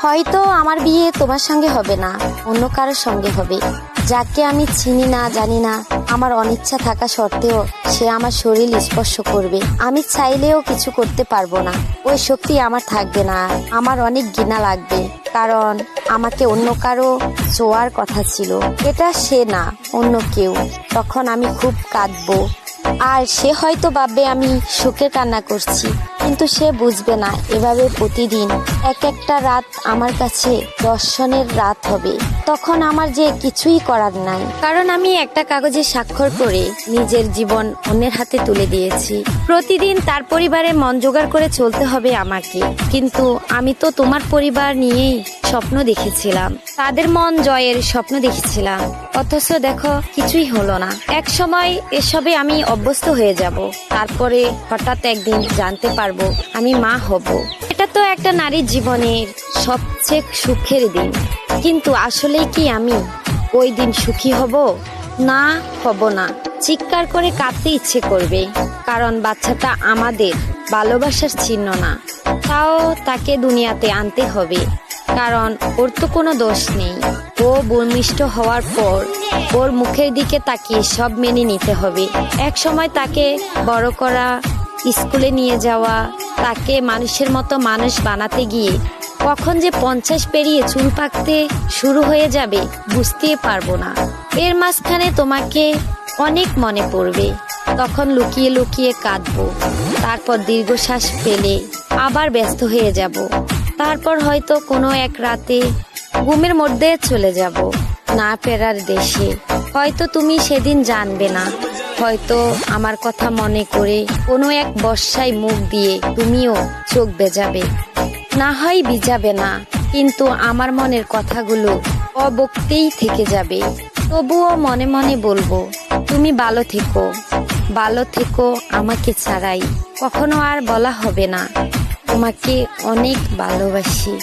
হয়তো আমার বিয়ে তোমার সঙ্গে হবে না, অন্য কারোর সঙ্গে হবে, যাকে আমি চিনি না জানি না। আমার অনিচ্ছা থাকা সত্ত্বেও সে আমার শরীর স্পর্শ করবে, আমি চাইলেও কিছু করতে পারবো না। ওই শক্তি আমার থাকবে না, আমার অনেক ঘৃণা লাগবে, কারণ আমাকে অন্য কারো ছোঁয়ার কথা ছিল। এটা সে না, অন্য কেউ। তখন আমি খুব কাঁদবো, আর সে হয়তো ভাববে আমি সুখে কান্না করছি, কিন্তু সে বুঝবে না এভাবে প্রতিদিন এক একটা রাত আমার কাছে দর্শনের রাত হবে। তখন আমার যে কিছুই করার নাই, কারণ আমি একটা কাগজে স্বাক্ষর করে নিজের জীবন অন্যের হাতে তুলে দিয়েছি। প্রতিদিন তার পরিবারে মন জোগাড় করে চলতে হবে আমাকে, কিন্তু আমি তো তোমার পরিবার নিয়েই স্বপ্ন দেখেছিলাম, তাদের মন জয়ের স্বপ্ন দেখেছিলাম। অথচ দেখো কিছুই হলো না। এক সময় এসবে আমি অভ্যস্ত হয়ে যাব, তারপরে হঠাৎ একদিন জানতে পারবো আমি মা হব। এটা তো একটা নারীর জীবনের সবচেয়ে সুখের দিন, কিন্তু আসলে কি আমি ওই দিন সুখী হব? না, হব না। চিৎকার করে কাঁদতে ইচ্ছে করবে, কারণ বাচ্চাটা আমাদের ভালোবাসার চিহ্ন না। তাও তাকে দুনিয়াতে আনতে হবে, কারণ ওর তো কোনো দোষ নেই। ও ভূমিষ্ঠ হওয়ার পর ওর মুখের দিকে তাকিয়ে সব মেনে নিতে হবে। এক সময় তাকে বড় করা, স্কুলে নিয়ে যাওয়া, তাকে মানুষের মতো মানুষ বানাতে গিয়ে কখন যে 50 পেরিয়ে চুল পাকতে শুরু হয়ে যাবে বুঝতে পারবো না। এর মাঝখানে তোমাকে অনেক মনে পড়বে, তখন লুকিয়ে লুকিয়ে কাঁদবো। তারপর দীর্ঘশ্বাস ফেলে আবার ব্যস্ত হয়ে যাব। তারপর হয়তো কোনো এক রাতে ঘুমের মধ্যে চলে যাব না ফেরার দেশে। হয়তো তুমি সেদিন জানবে না, হয়তো আমার কথা মনে করে কোনো এক বর্ষায় মুখ দিয়ে তুমিও চোখ ভেজাবে। না হয় ভিজাবে না, কিন্তু আমার মনের কথাগুলো অবক্তেই থেকে যাবে। তবুও মনে মনে বলবো, তুমি ভালো থেকো, ভালো থেকো। আমাকে ছাড়াই কখনো আর বলা হবে না তোমাকে অনেক ভালোবাসি।